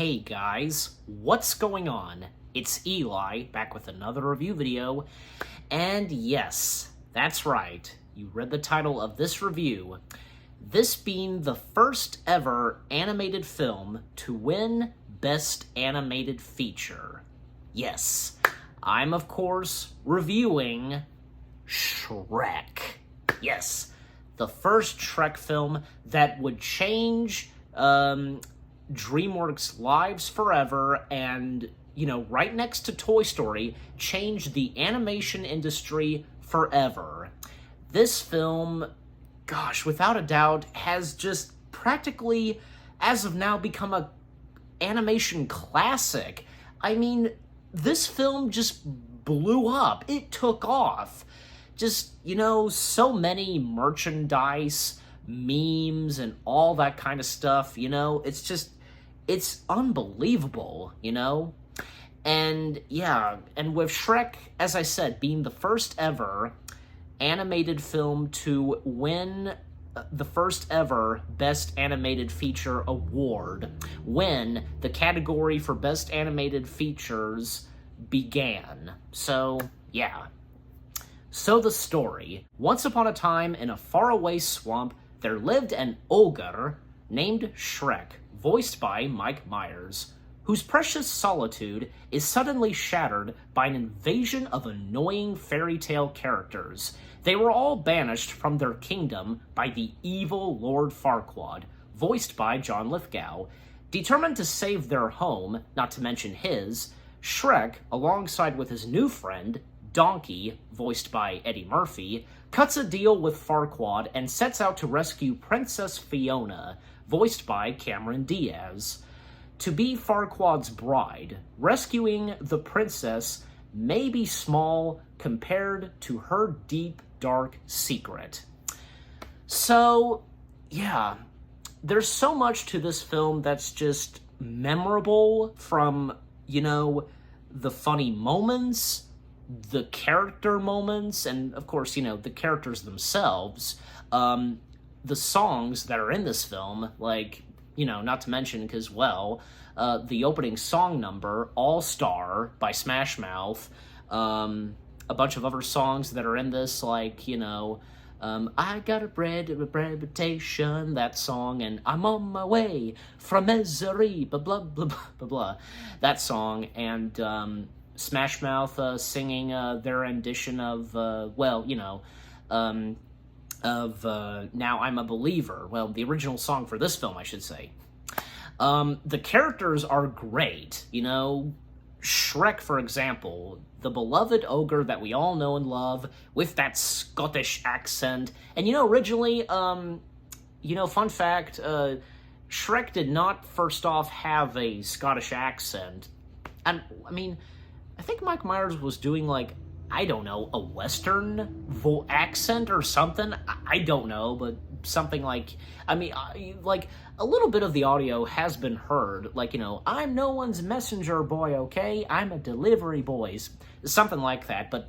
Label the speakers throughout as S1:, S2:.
S1: Hey guys, what's going on? It's Eli, back with another review video, and yes, that's right, you read the title of this review. This being the first ever animated film to win Best Animated Feature. Yes, I'm of course reviewing Shrek. Yes, the first Shrek film that would change DreamWorks' lives forever and, right next to Toy Story, changed the animation industry forever. This film, gosh, without a doubt, has just practically, as of now, become a animation classic. I mean, this film just blew up. It took off. Just, so many merchandise, memes, and all that kind of stuff, it's unbelievable, And yeah, and with Shrek, as I said, being the first ever animated film to win the first ever Best Animated Feature award when the category for Best Animated Features began. So, yeah. So the story. Once upon a time, in a faraway swamp, there lived an ogre named Shrek, voiced by Mike Myers, whose precious solitude is suddenly shattered by an invasion of annoying fairy tale characters. They were all banished from their kingdom by the evil Lord Farquaad, voiced by John Lithgow. Determined to save their home, not to mention his, Shrek, alongside with his new friend, Donkey, voiced by Eddie Murphy, cuts a deal with Farquaad and sets out to rescue Princess Fiona, voiced by Cameron Diaz, to be Farquaad's bride. Rescuing the princess may be small compared to her deep, dark secret. So, yeah, there's so much to this film that's just memorable, from, the funny moments, the character moments, and of course, the characters themselves, the songs that are in this film, like, not to mention, because, the opening song number, All Star by Smash Mouth, a bunch of other songs that are in this, like, I got a reputation, that song, and I'm on my way from misery, blah, blah, blah, blah, blah, that song, and, Smash Mouth singing their rendition of, Now I'm a Believer. Well, the original song for this film, I should say. The characters are great, Shrek, for example, the beloved ogre that we all know and love, with that Scottish accent. And, originally, fun fact, Shrek did not first off have a Scottish accent. And, I think Mike Myers was doing, I don't know, a Western accent or something. I don't know, but something like, a little bit of the audio has been heard. I'm no one's messenger boy, okay? I'm a delivery boy. Something like that. But,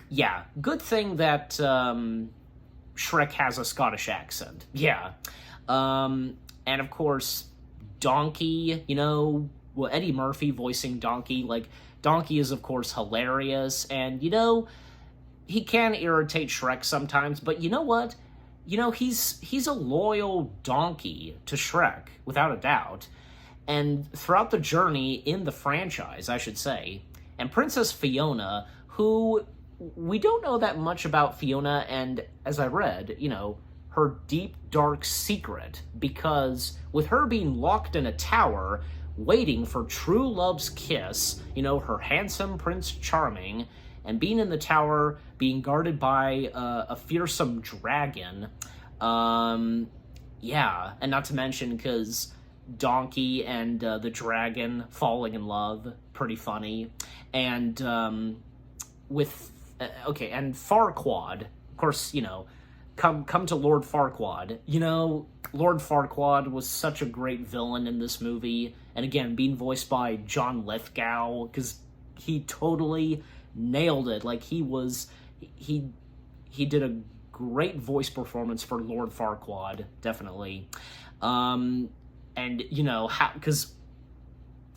S1: yeah, good thing that Shrek has a Scottish accent. Yeah. And, of course, Donkey, Eddie Murphy voicing Donkey, Donkey is, of course, hilarious, and, he can irritate Shrek sometimes, but you know what? He's a loyal donkey to Shrek, without a doubt, and throughout the journey in the franchise, I should say, and Princess Fiona, who we don't know that much about Fiona, and as I read, her deep, dark secret, because with her being locked in a tower, waiting for true love's kiss, her handsome Prince Charming, and being in the tower, being guarded by a fearsome dragon. Yeah, and not to mention, because Donkey and the dragon falling in love, pretty funny. And and Farquaad, of course, come to Lord Farquaad. Lord Farquaad was such a great villain in this movie, and again, being voiced by John Lithgow, because he totally nailed it. He did a great voice performance for Lord Farquaad, definitely. And, because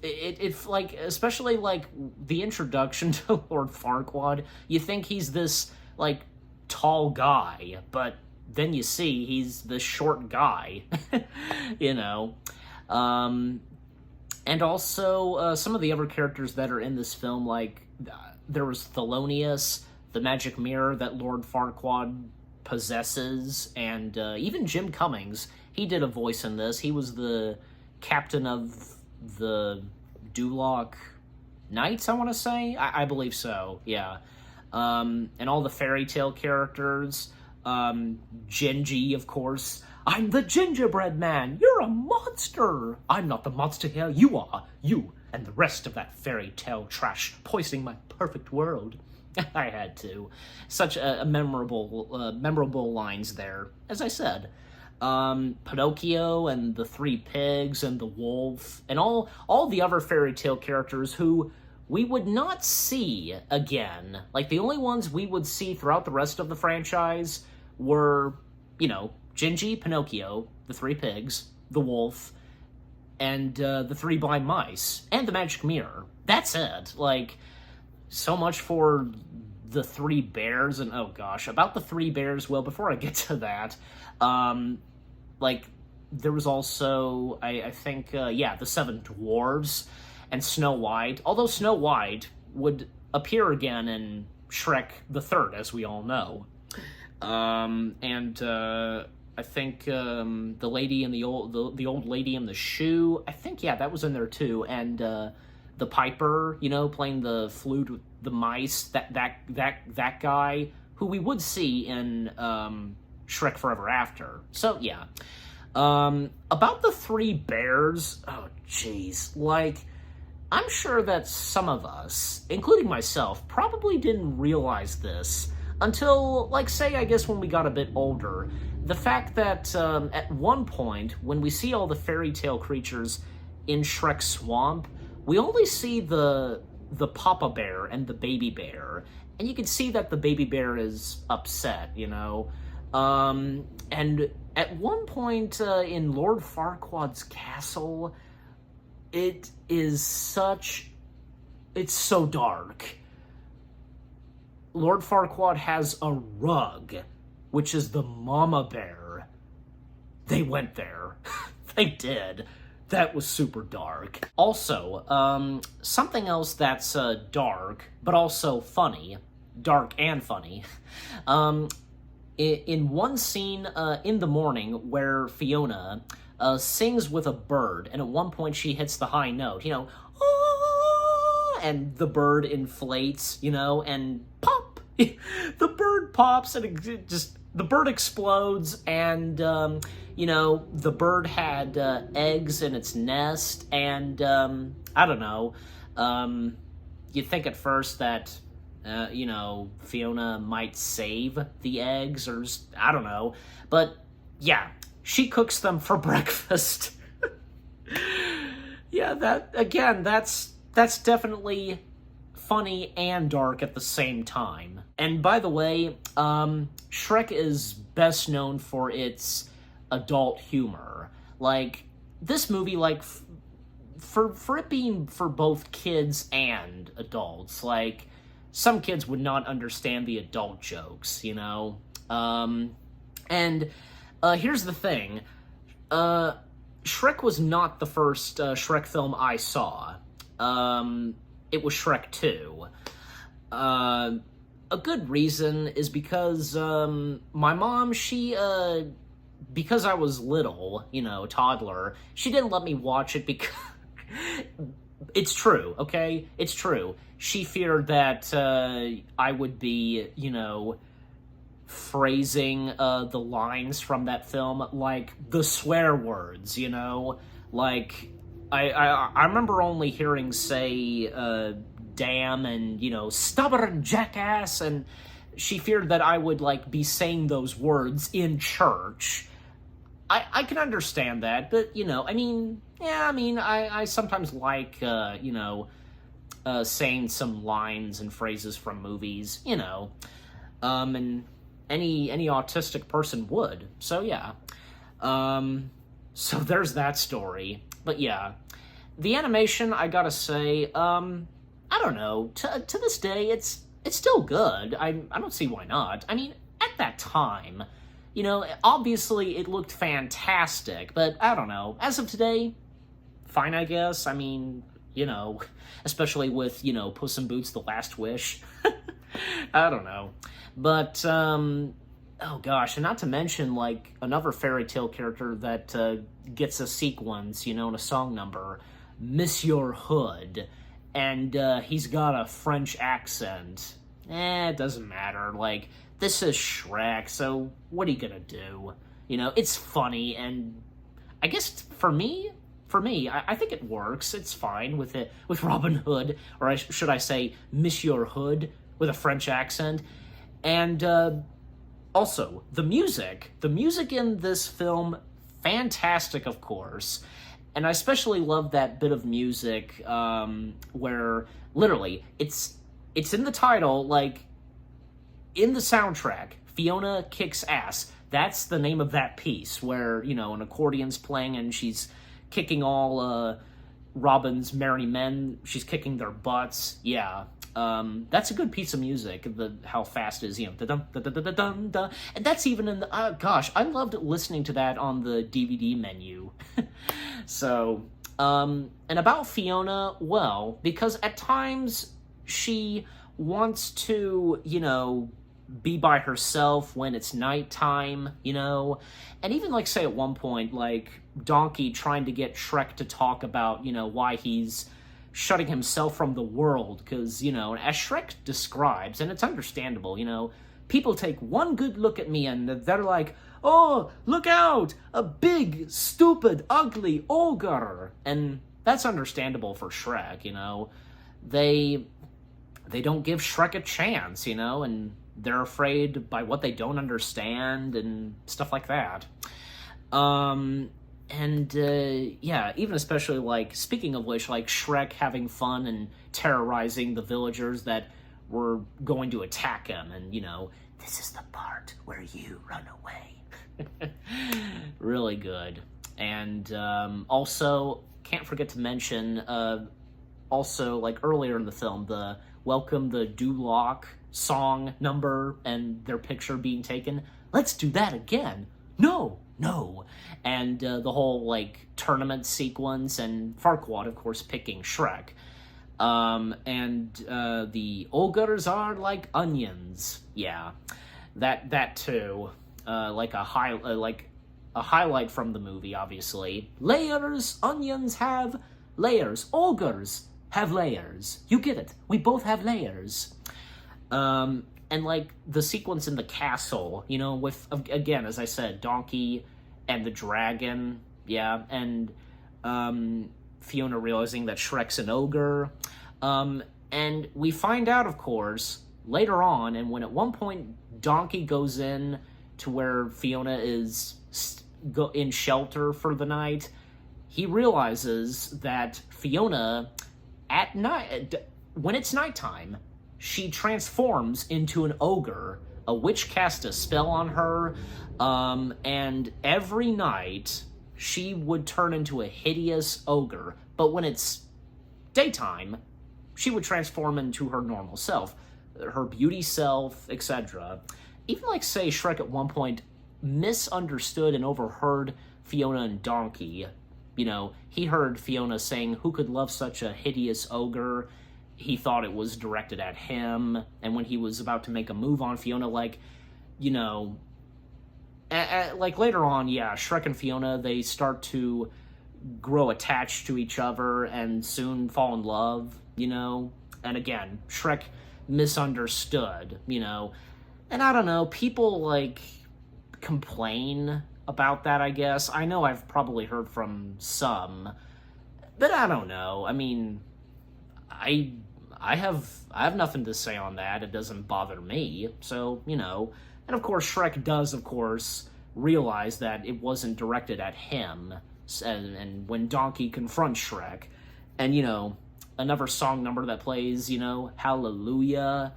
S1: it like, especially like the introduction to Lord Farquaad, you think he's this like tall guy, but then you see he's the short guy, you know. And also some of the other characters that are in this film, like there was Thelonious, the magic mirror that Lord Farquaad possesses, and even Jim Cummings, he did a voice in this. He was the captain of the Duloc Knights, I want to say. I believe so, yeah. And all the fairy tale characters. Gingy, of course. I'm the gingerbread man. You're a monster. I'm not the monster here. You are. You and the rest of that fairy tale trash poisoning my perfect world. I had to. Such a memorable lines there. As I said, Pinocchio and the three pigs and the wolf and all the other fairy tale characters who we would not see again. Like, the only ones we would see throughout the rest of the franchise were, you know, Gingy, Pinocchio, the three pigs, the wolf, and the three blind mice, and the magic mirror. That's it. Like, so much for the three bears, and oh gosh, about the three bears, well, before I get to that, like, there was also, I think, the seven dwarves, and Snow White, although Snow White would appear again in Shrek the Third, as we all know. I think the lady in the old lady in the shoe, I think, yeah, that was in there too, and the piper, you know, playing the flute with the mice, that guy who we would see in Shrek Forever After. So yeah, about the three bears, oh jeez, like, I'm sure that some of us, including myself, probably didn't realize this until, like, say, I guess when we got a bit older. The fact that at one point, when we see all the fairy tale creatures in Shrek's swamp, we only see the papa bear and the baby bear, and you can see that the baby bear is upset, you know. And at one point in Lord Farquaad's castle, it's so dark. Lord Farquaad has a rug, which is the mama bear. They went there. They did. That was super dark. Also, something else that's dark, but also funny, dark and funny, in one scene in the morning where Fiona sings with a bird, and at one point she hits the high note, you know, "Ah," and the bird inflates, you know, and pop! The bird pops, and the bird explodes, and, you know, the bird had eggs in its nest, and, I don't know, you think at first that, you know, Fiona might save the eggs, or I don't know, but, yeah, she cooks them for breakfast. Yeah, that's definitely funny and dark at the same time. And by the way, Shrek is best known for its adult humor. Like, this movie, like, for it being for both kids and adults, like, some kids would not understand the adult jokes, you know? And here's the thing. Shrek was not the first Shrek film I saw. It was Shrek 2. A good reason is because my mom, she, because I was little, you know, toddler, she didn't let me watch it because... It's true, okay? It's true. She feared that I would be, you know, phrasing the lines from that film like the swear words, you know? Like, I remember only hearing, say, damn and, you know, stubborn jackass, and she feared that I would, like, be saying those words in church. I can understand that, but, you know, I mean, yeah, I mean, I sometimes like, you know, saying some lines and phrases from movies, you know, and any autistic person would, so yeah. So there's that story, but yeah. The animation, I gotta say, I don't know. To this day, it's still good. I don't see why not. I mean, at that time, obviously it looked fantastic, but I don't know. As of today, fine, I guess. I mean, especially with, Puss in Boots: The Last Wish. I don't know. But, oh gosh, and not to mention, like, another fairy tale character that gets a sequence, in a song number, Monsieur Hood. And he's got a French accent. It doesn't matter. Like, this is Shrek, so what are you gonna do? It's funny, and I guess for me, I think it works. It's fine with Robin Hood, or should I say Monsieur Hood with a French accent. And also, the music in this film, fantastic, of course. And I especially love that bit of music where, literally, it's in the title, like, in the soundtrack, Fiona Kicks Ass. That's the name of that piece, where, an accordion's playing and she's kicking all Robin's merry men. She's kicking their butts. Yeah. That's a good piece of music, how fast it is, da-dum, da-da-da-da-dum, da. And that's even in the, gosh, I loved listening to that on the DVD menu. So, and about Fiona, well, because at times she wants to, be by herself when it's nighttime, and even, like, say at one point, like, Donkey trying to get Shrek to talk about, why he's shutting himself from the world, because, as Shrek describes, and it's understandable, people take one good look at me and they're like, oh, look out, a big, stupid, ugly ogre. And that's understandable for Shrek, They don't give Shrek a chance, and they're afraid by what they don't understand and stuff like that. Yeah, even especially, like, speaking of which, like, Shrek having fun and terrorizing the villagers that were going to attack him, and, this is the part where you run away. Really good. And also, can't forget to mention, also, like, earlier in the film, the Welcome the Duloc song number and their picture being taken. Let's do that again. No. And the whole, like, tournament sequence, and Farquaad, of course, picking Shrek. And the ogres are like onions. Yeah, that too. Like a highlight from the movie, obviously. Layers, onions have layers. Ogres have layers. You get it. We both have layers. And, like, the sequence in the castle, with, again, as I said, Donkey and the dragon, yeah, and Fiona realizing that Shrek's an ogre. And we find out, of course, later on, and when at one point Donkey goes in to where Fiona is in shelter for the night, he realizes that Fiona, at night, when it's nighttime, she transforms into an ogre. A witch cast a spell on her, and every night she would turn into a hideous ogre. But when it's daytime, she would transform into her normal self, her beauty self, etc. Even, like, say, Shrek at one point misunderstood and overheard Fiona and Donkey. He heard Fiona saying, "Who could love such a hideous ogre?" He thought it was directed at him, and when he was about to make a move on Fiona, like, like, later on, yeah, Shrek and Fiona, they start to grow attached to each other and soon fall in love, and again, Shrek misunderstood, and I don't know, people, like, complain about that, I guess. I know I've probably heard from some, but I don't know. I mean, I have nothing to say on that. It doesn't bother me. So, and of course Shrek does, of course, realize that it wasn't directed at him. And when Donkey confronts Shrek, and, another song number that plays, Hallelujah.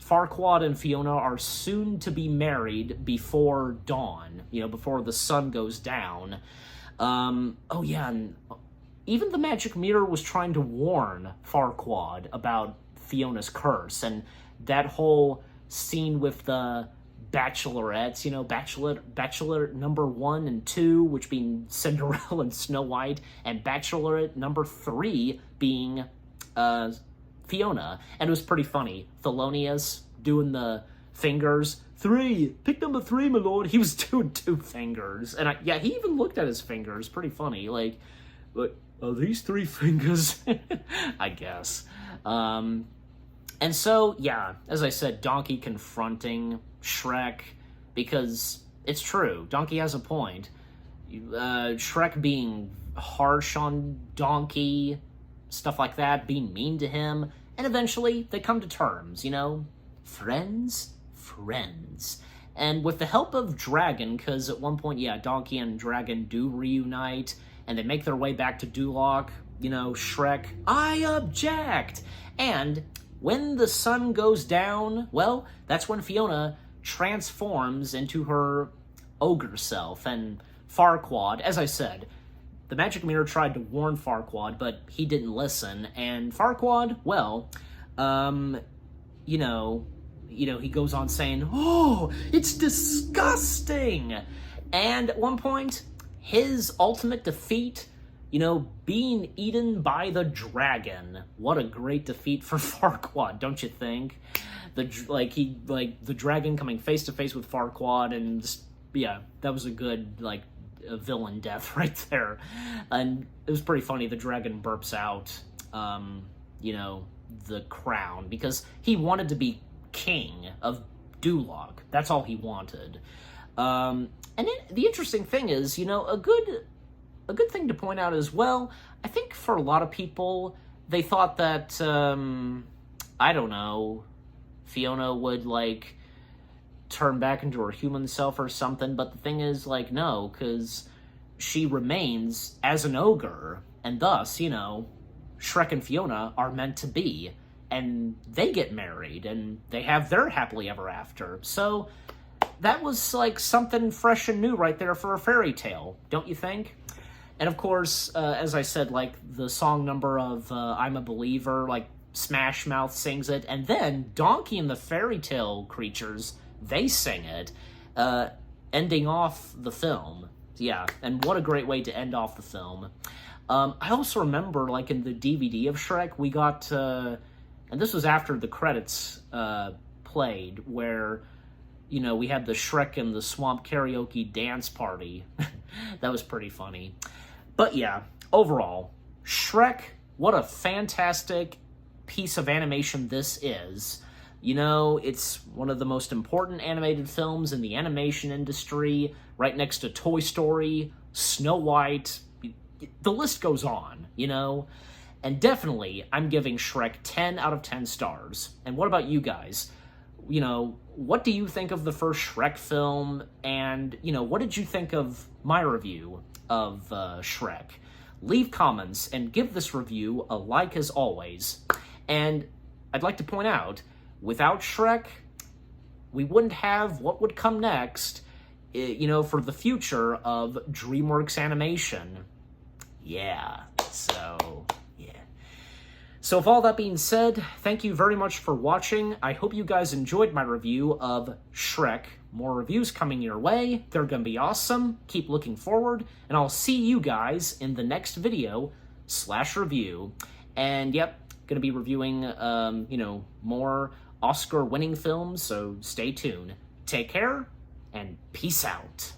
S1: Farquaad and Fiona are soon to be married before dawn, before the sun goes down. Oh yeah, and even the magic mirror was trying to warn Farquaad about Fiona's curse, and that whole scene with the bachelorettes, bachelor number 1 and 2, which being Cinderella and Snow White, and bachelorette number 3 being Fiona. And it was pretty funny. Thelonious doing the fingers. 3, pick number 3, my lord. He was doing 2 fingers, and he even looked at his fingers. Pretty funny. Like, are these 3 fingers? I guess. And so, yeah, as I said, Donkey confronting Shrek, because it's true. Donkey has a point. Shrek being harsh on Donkey, stuff like that, being mean to him, and eventually they come to terms, Friends. And with the help of Dragon, because at one point, Donkey and Dragon do reunite, and they make their way back to Duloc, Shrek, I object! And when the sun goes down, well, that's when Fiona transforms into her ogre self, and Farquaad, as I said, the magic mirror tried to warn Farquaad, but he didn't listen, and Farquaad, well, he goes on saying, oh, it's disgusting! And at one point, his ultimate defeat, being eaten by the dragon. What a great defeat for Farquaad, don't you think? The dragon coming face to face with Farquaad, and just, that was a good, a villain death right there. And it was pretty funny. The dragon burps out, the crown, because he wanted to be king of Duloc. That's all he wanted. The interesting thing is, a good thing to point out as well, I think for a lot of people, they thought that, I don't know, Fiona would, turn back into her human self or something, but the thing is, no, because she remains as an ogre, and thus, Shrek and Fiona are meant to be, and they get married, and they have their happily ever after. So that was something fresh and new right there for a fairy tale, don't you think? And of course, as I said, the song number of I'm a Believer, Smash Mouth sings it, and then Donkey and the fairy tale creatures, they sing it, ending off the film. Yeah, and what a great way to end off the film. I also remember, in the DVD of Shrek, we got, and this was after the credits played, where, we had the Shrek and the Swamp karaoke dance party. That was pretty funny. But yeah, overall, Shrek, what a fantastic piece of animation this is. It's one of the most important animated films in the animation industry, right next to Toy Story, Snow White, the list goes on, And definitely, I'm giving Shrek 10 out of 10 stars. And what about you guys? What do you think of the first Shrek film? And, what did you think of my review of Shrek? Leave comments and give this review a like as always. And I'd like to point out, without Shrek, we wouldn't have what would come next, for the future of DreamWorks Animation. Yeah, so, yeah. So with all that being said, thank you very much for watching. I hope you guys enjoyed my review of Shrek. More reviews coming your way. They're going to be awesome. Keep looking forward, and I'll see you guys in the next video / review. And yep, going to be reviewing, more Oscar-winning films, so stay tuned. Take care, and peace out.